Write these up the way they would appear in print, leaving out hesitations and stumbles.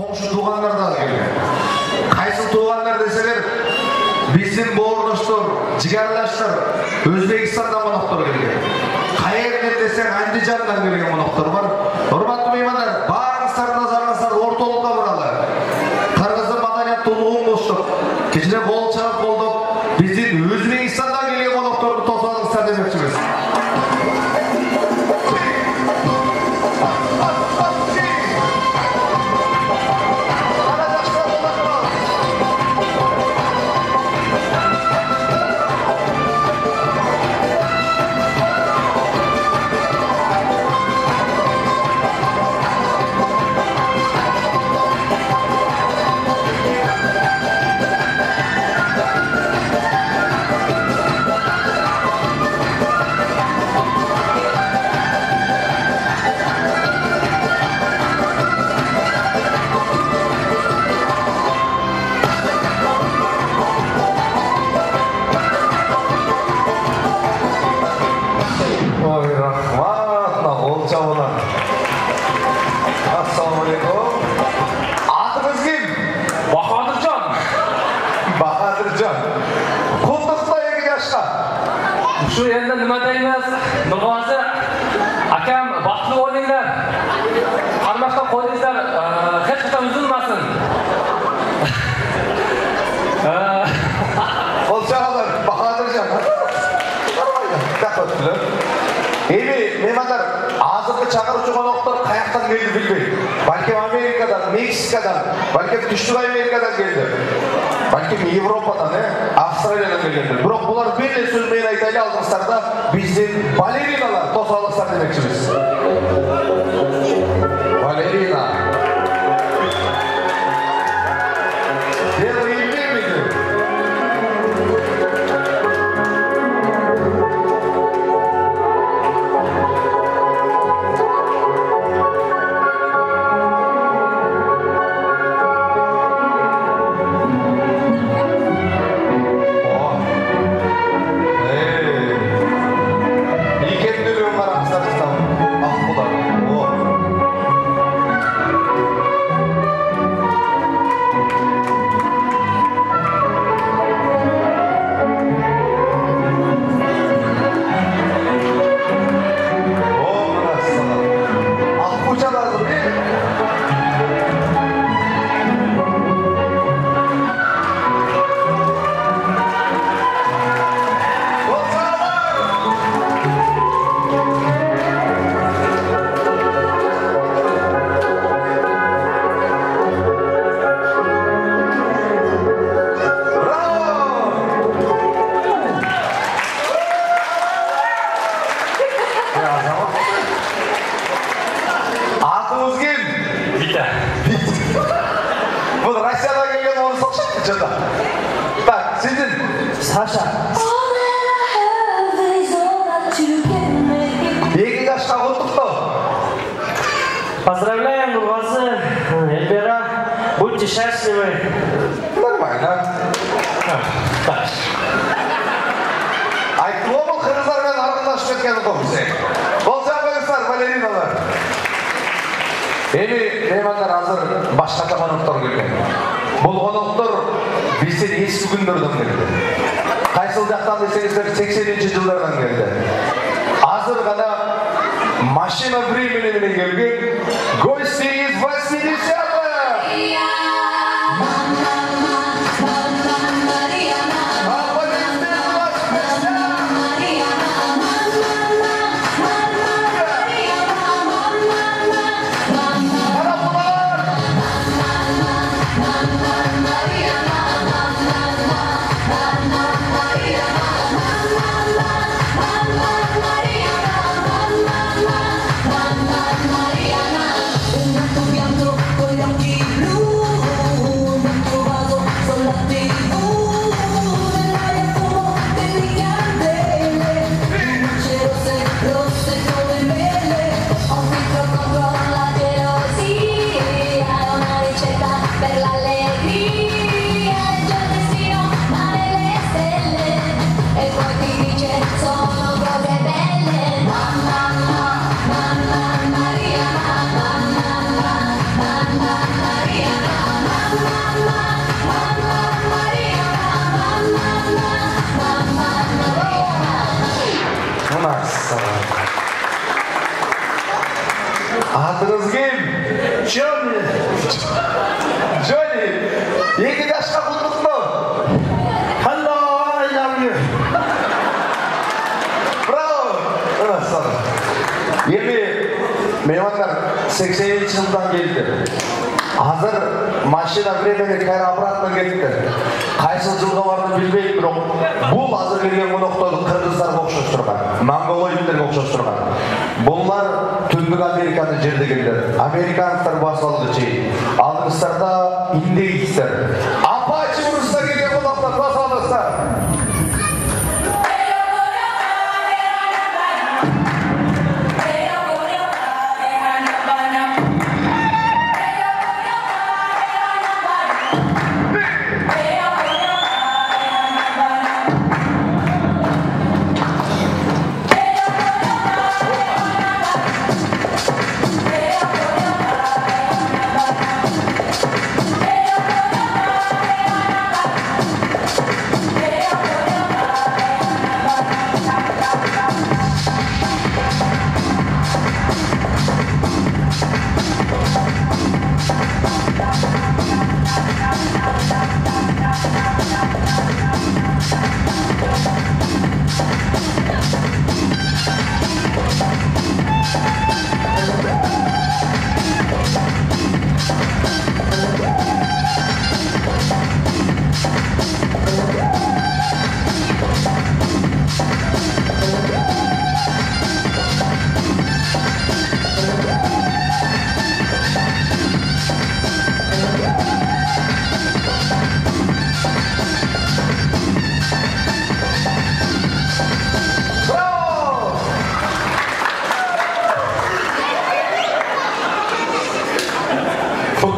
komşu tuğanlar da kelген. Kaysı tuğanlar deseler, bizim boğurdaşlar, cigarlaşlar, Özbekistan'dan monoktor kelgen. Kayerden desen Andijan'dan kelgen monoktor var. Hormatlı meymanlar, barыңыздар назарыңыздар ортолукка буралы. Кыргыздын маданият толугун коштук. Кечине кол чыгып колдоп, биздин Өзбекстандан келген конокторду тосалыңыздар демекчибиз. Şu yerinde nima deymiz? Nurg'ozi akam baxtli bo'linglar. Qarmoqqa qo'yinglar, hech qachon uzilmasin. Olçalar, Bahadircan. Takatlar. Evi, mehmanlar, hazırda çağırıcı konuklar kayaktan geldi bilmeyin. Belki Amerika'dan, Meksika'dan, belki Düştük Amerika'dan geldi. Belki Avrupa'dan, Avustralya'dan geldi. Bırak bunlar bir de sözmeyin aytaylı aldığınızlar da bizim balerinalar, tosalıklar demekçimiz. Balerina. Поздравляем, Нург'ozi, Эльбера, будьте счастливы. Нормально. Айтып ол қырғыздармен араласып кеткен ғой бізде. Ол жағдайлар балериналар. Эми меймандар азыр башкача коноктор келген. Бул коноктор бизден эски күндөрдөн келди. Кайсыл жактан десеңиздер 80-жылдардан келди. Азыр гана машина времени менен келген гости из 80-х. Mariana, Johnny, 2 yaşka kutluklu. Hello, I love you. Bravo. Nasıl? Yemi meyvanlar 80 yıldan geldi. Hazır maşina времени kayra обратно ketdi. Qaysi жылга барды билбейм, бирок бул азыр келген конокторду кыргыздарга окшош турган, монголоидтерге окшош турган. Булар Түндүк Американы жердегендер. Американецтер басып алды чейин. Алдыңыздарда индейцтер. Апачи урушта келген коноктор басып алыңыздар.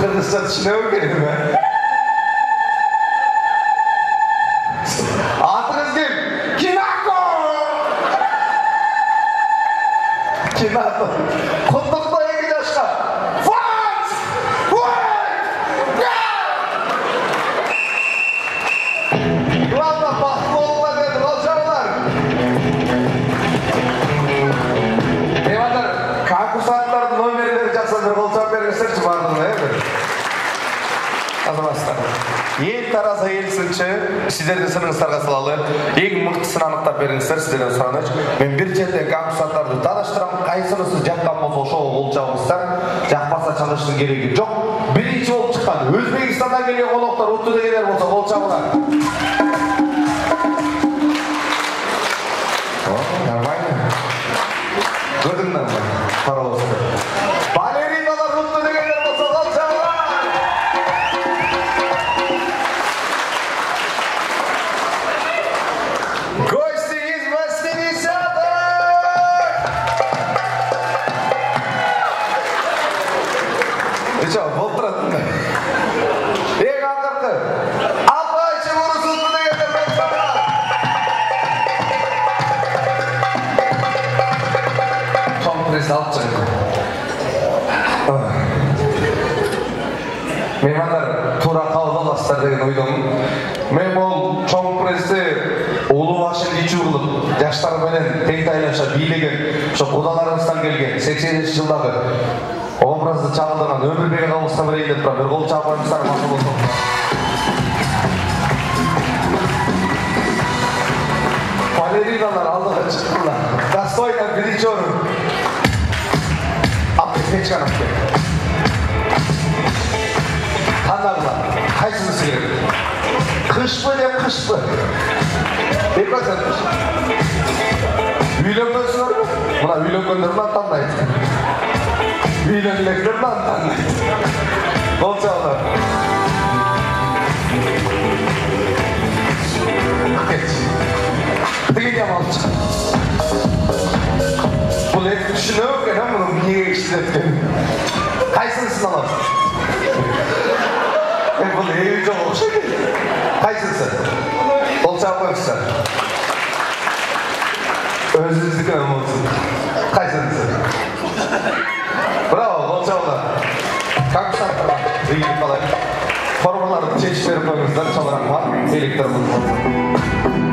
Kırgızlar düşünüyor benim be. Adınız kim? Kinako! Kinako. Kundukta 2 yaşka. Fight! Glada baklı olma dedi, olacaklar. Eyvallah, konkursantların номерлері жақса бір қолчап бергіздерші бардыңыз, Azamazlar. Ел тараза ел сынчы, сіздерді сыныңыздарға салалы, ең мықтысын анықтап беріңіздер, сіздерден сұраныш. Мен бір жерден конкурсанттарды таныштырам, қайсырысы жаққан болса ошол қолчабыңыздар, жақпаса çalıştың керегі жоқ. Бірінші болып шыққан, Өзбекстаннан келген қонақтар, ұтты дегендер болса қолчабыңдар. Нормально. Көрдіңдер ме? Қарауызды. Балериналар ұтты дегендер болса қолчабыңдар. Гости из 80-х! Ты что, болтыратың ба? Ең ақырқы, Апайчы ұрыс ұтты дегендер болсаңа! Том пресс алып шығады. Меймандар тура қабылдамастар деген ойдамын. Мен бұл чоң прессті улуу башын ичүү кылып, жаштар менен тең тайлаша бийлеген, ошо кудаларыбыздан келген 80-жылдагы образды чагылдырган Өмүрбек агабызга берейин деп турам. Бир кол чапайымыздар мактуу болсун. Балериналар алдыга чыктылар. Достойно биринчи орун. Печканов келди. Тандагыла, кайсынысы керек? Кышпы деп кышпы. Деп айтсаңыз. Үйлөнгөнсүңөрбү? Мына үйлөнгөндөр мына тандайт. Үйлөнгөндөр мына тандайт. Болчалар. Кетчи. Тигине алчы. Бұл ет түшінеу екен, мұның неге кішілеткен. Қайсынысын аласың? Бұл ең жоқ оқшы екен. Қайсынысы? Ол чапайымсыздар. Өзіңіздікін болсын. Қайсынысы? Браво, ол чапалар. Конкурсанттарға егіліп қалайық. Формаларды шешіп беріп қойыңыздар, шалырақ бар. Электр болсын.